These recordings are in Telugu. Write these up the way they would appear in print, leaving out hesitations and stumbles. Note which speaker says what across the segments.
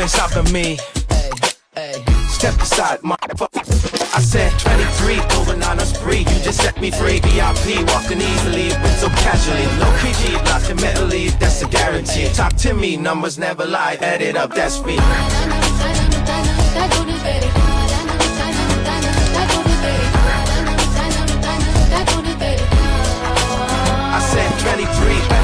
Speaker 1: ain't stopping me. Step aside, motherfucker. I said 23, going on a spree. You just set me free. VIP, walking easily, but so casually. No PG, locked in mentally, that's a guarantee. Talk to me, numbers never lie. Add it up, that's me. I said 23.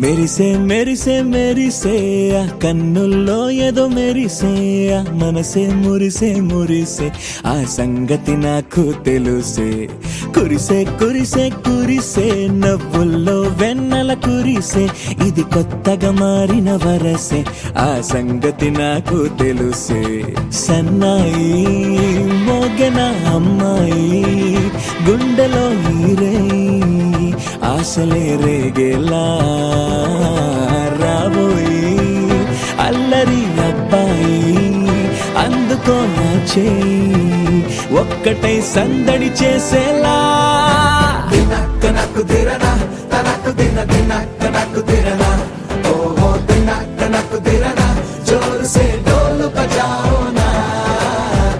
Speaker 2: మెరిసే మెరిసే మెరిసే ఆ కన్నుల్లో ఏదో మెరిసే ఆ మనసే మురిసే మురిసే ఆ సంగతి నాకు తెలుసే కురిసే కురిసే కురిసే నవ్వుల్లో వెన్నెల కురిసే ఇది కొత్తగా మారిన వరసే ఆ సంగతి నాకు తెలుసే సన్నాయి మోగన అమ్మాయి గుండెలో ఈరే ఆశలే రేగేలా రాబోయి అల్లరి అబ్బాయి అందుకో నా చేయి ఒక్కటై సందడి చేసేలా దినక్క నాకు దిరనా తనకు దిన దినక్క నాకు దిరనా ఓహో దినక్క నాకు దిరనా జోరు సే డోలు బజాओ నా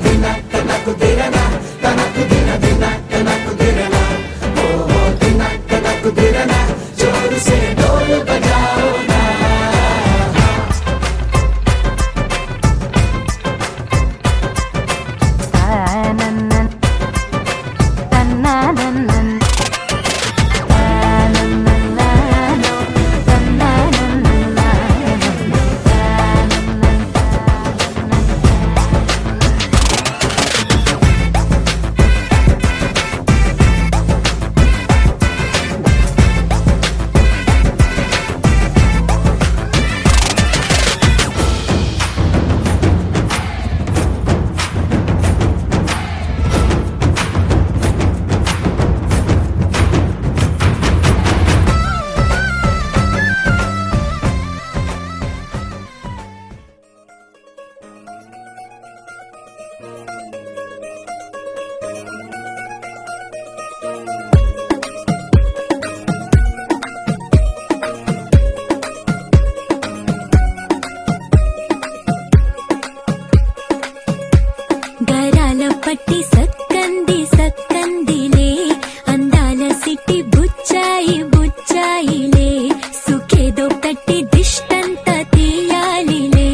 Speaker 2: దినక్క నాకు దిరనా తనకు దిన దినక్క నాకు దిరనా ఓహో దినక్క నాకు దిరనా జోరు సే డోలు బజాओ నా
Speaker 3: పట్టి సక్కంది సక్కందిలే అందాల సిట్టి బుచ్చాయి బుచ్చాయిలే సుఖేదో కట్టి దిష్టంత తీయాలిలే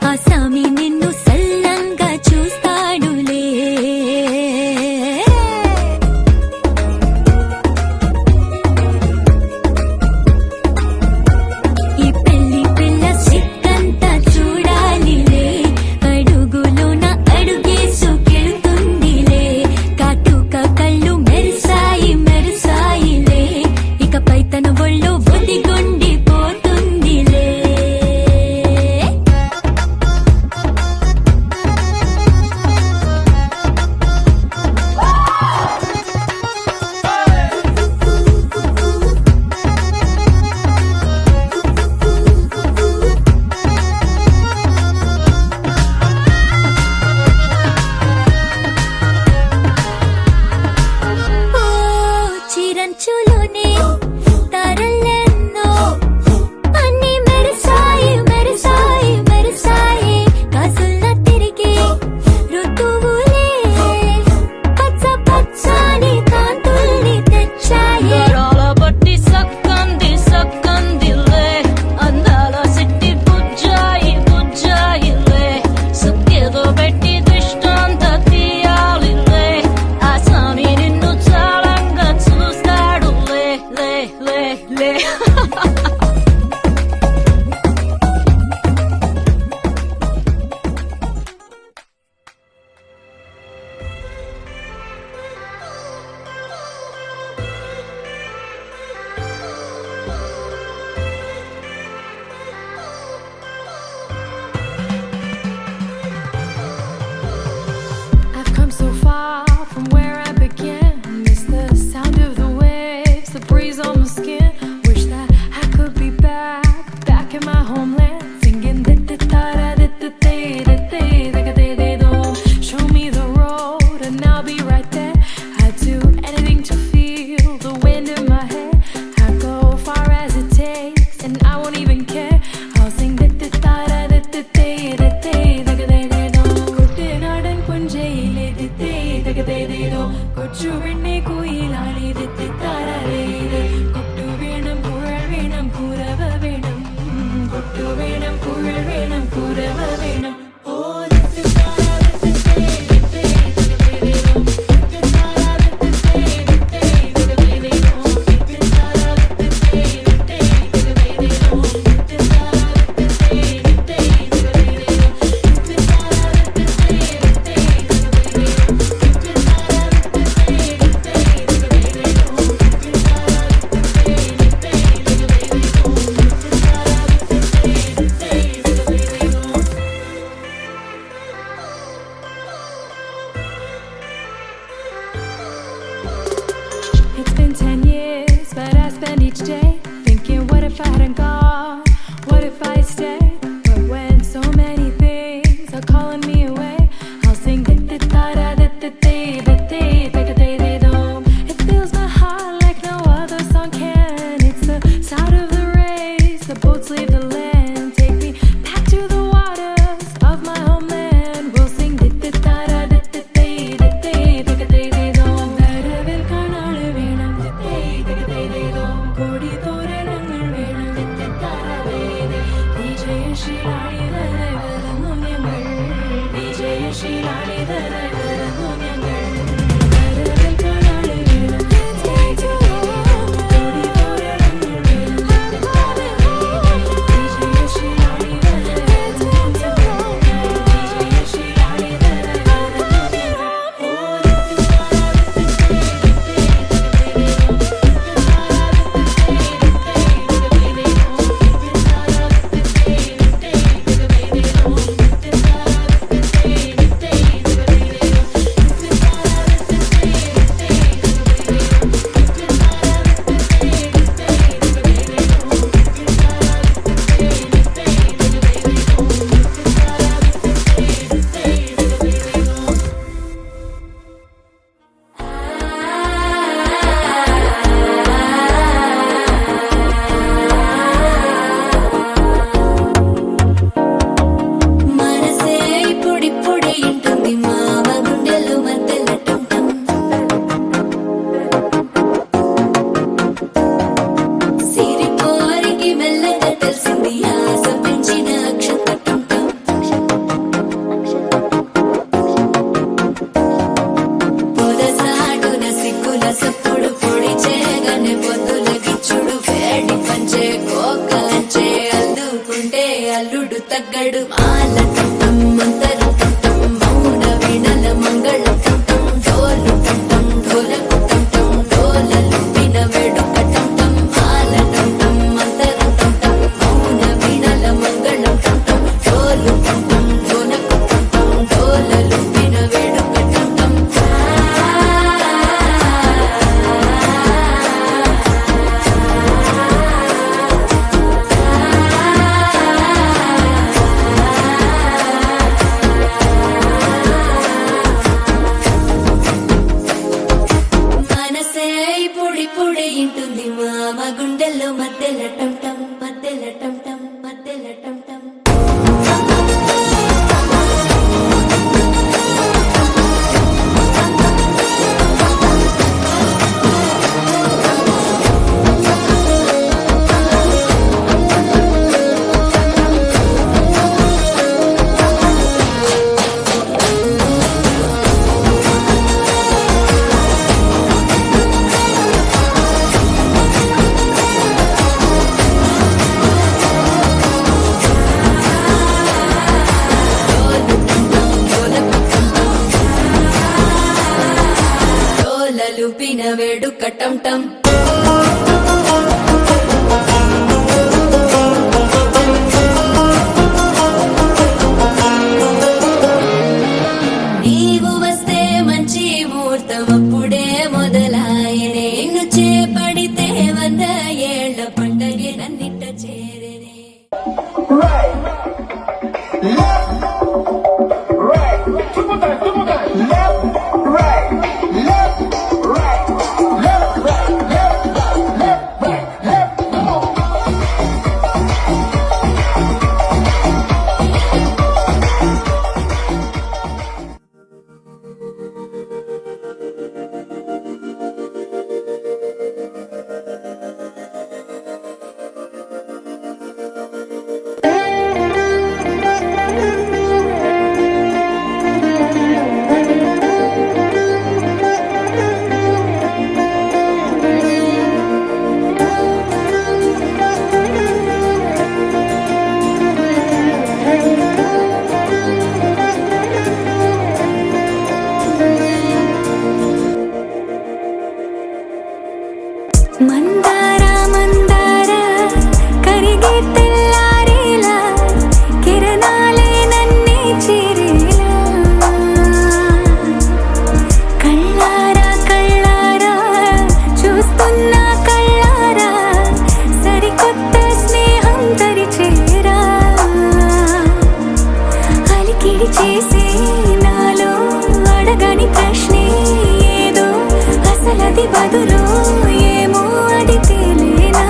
Speaker 3: ఆ సామి నిన్ను సల్లంగా చూస్తాడులే ఈ పెళ్లి పిల్ల సిక్కంతా చూడాలిలే అడుగులోన అడుగేసుకెళ్తుందిలే
Speaker 4: കൊച്ചു പെണ്ണെ കുയിലാളി തെറ്റിത്താരേ കൊട്ടു വേണം കുഴൽ വേണം കുരവ വേണം കൊട്ടു വേണം കുഴൽ വേണം കുരവ വേണം ഓ It's been 10 years, but I spend each day thinking, what if I hadn't gone? What if I stayed? But when so many things are calling me away, I'll sing It fills my heart like no other song can. It's the sound of the race, the boats leave the land. Take me back to the waters of my homeland. We'll sing വരവിൽ കാണാള് വേണം കൊടി തോരണങ്ങൾ വേണം വിജയശീലാളിതരായി വരുന്നു ഞങ്ങൾ വിജയശീലാളിതരായി വരുന്നു ഞങ്ങൾ വരവിൽ കാണാള് വേണം കൊടി തോരണങ്ങൾ വേണം വിജയശീലാളിതരായി വരുന്നു ഞങ്ങൾ വിജയശീലാളിതരായി మనసే పొడి పొడి ఇంటుంది మామ గుండెలు మధ్యలటం సిరిపోరికి మెల్లగా తెలిసింది ఆశ పెంచిన అక్షతటం పొదసాటున సిగ్గుల సప్పుడు పొడి చేయగానే పొద్దుల గిచ్చుడు వేడి పంచే కోకలంచే అల్లుకుంటే అల్లుడు తగ్గడు మాల టంటం మంతరం టంటం మౌన వీణల మంగళం టంటం డోలు టంటం ఢోలకు టంటం డోలలు విన వేడుక టంటం మాల టంటం మంతరం టంటం మౌన వీణల మంగళం టంటం డోలు టంటం ఢోలకు టంటం డోలలు విన వేడుక టంటం మనసే పొడి పొడి ఇంటుంది మామ గుండెల్లో మధ్యలటం టం మధ్యలటం టం మధ్యలటం టం డోలలుపిన వేడుక టం టం నీవు వస్తే మంచి ముహూర్తం అప్పుడే మొదలాయనే నిన్ను చేపడితే 100 ఏళ్ల పండగ నన్నిట చేరేనే
Speaker 5: Right, left, right. Two more times. Left, right, left, right, left, right, left, right, left, right, left. Come on.
Speaker 3: అది బదులు ఏమో అది తేలేనా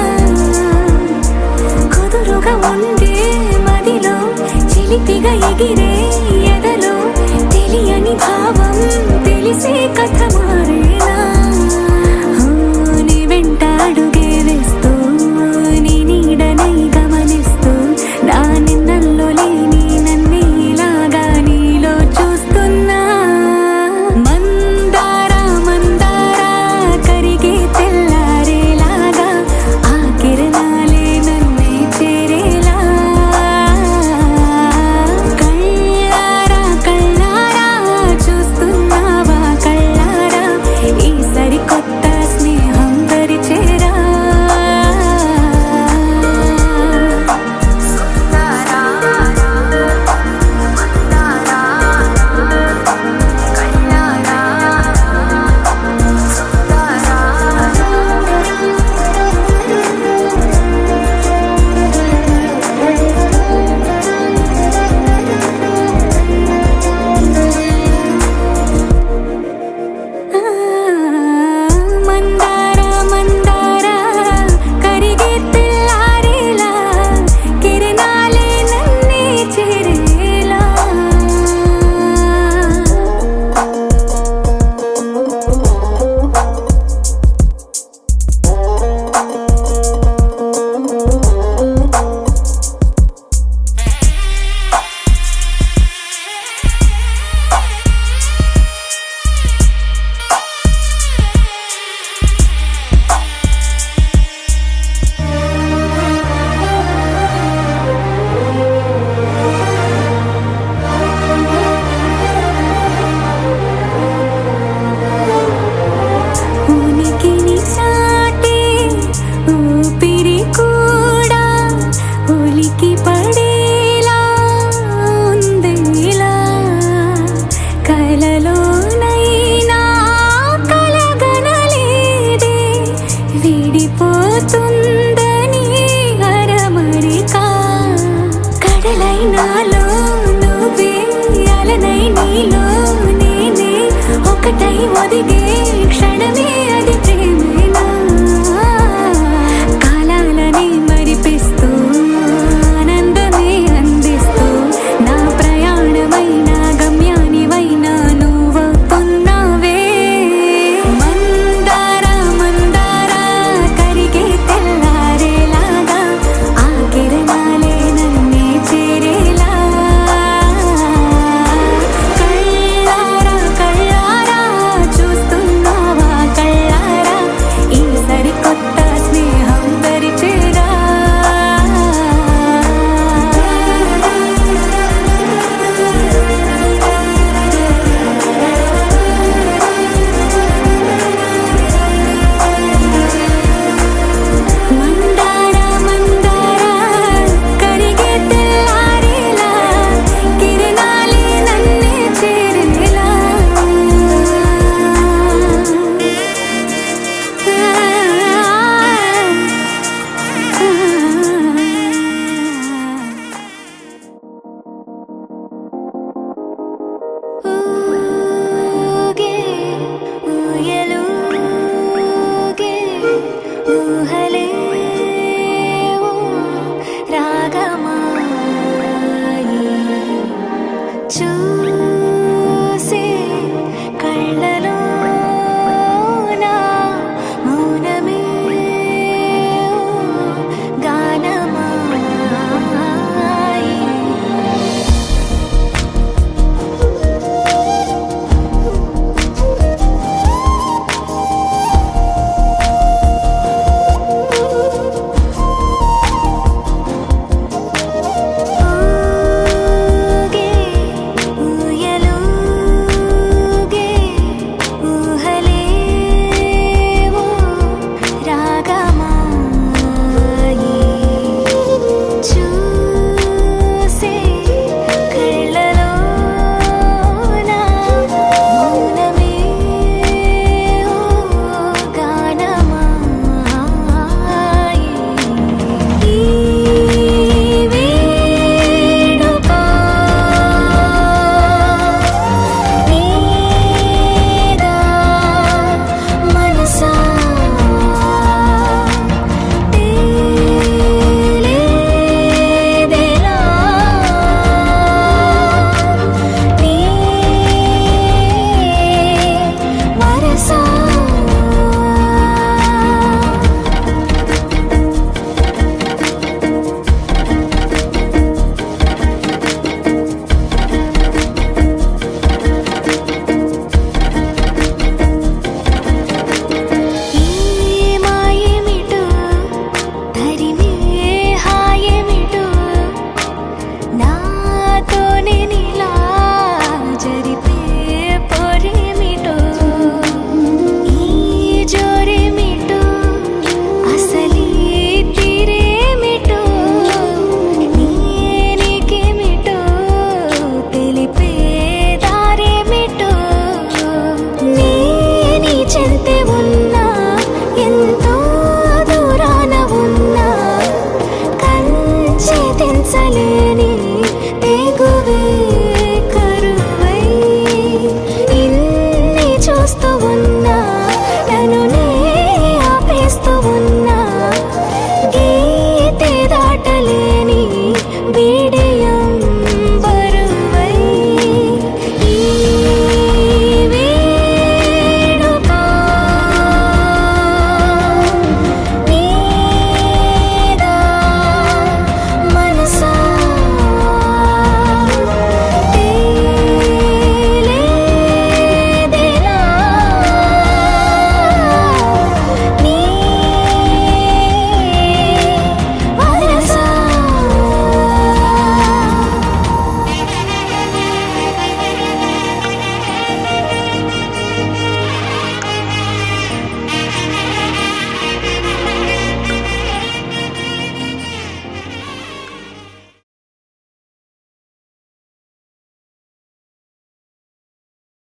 Speaker 3: కుదురుగా ఉండే మదిలో చిలిపిగా ఎగిరే ఎదలో తెలియని భావం తెలిసే కథ మారేనా నీ వెంట అడుగే వేస్తూ నీ నీడనై గమనిస్తూ నా నిన్నల్లో లేని నన్నే ఇలాగా నీలో చూస్తున్నా మందారా మందారా కరిగే తెల్లారేలాగా ఆ కిరణాలే నన్నే చేరేలా కళ్ళారా కళ్ళారా చూస్తున్నావా కళ్ళారా ఈ సరికొత్త స్నేహం పరిచేరా మందారా మందారా కరిగే తెల్లారేలా కిరణాలే నన్నే చేరేలా ఉనికిని చాటే ఊపిరి కూడా ఉలికి పడేలా ఉందేలా కలలోనైనా కలగనలేదే విడిపోతుందని అరమరిక కడలై నాలో నువ్వే అలనై నీలో నేనే ఒకటై ఒదిగే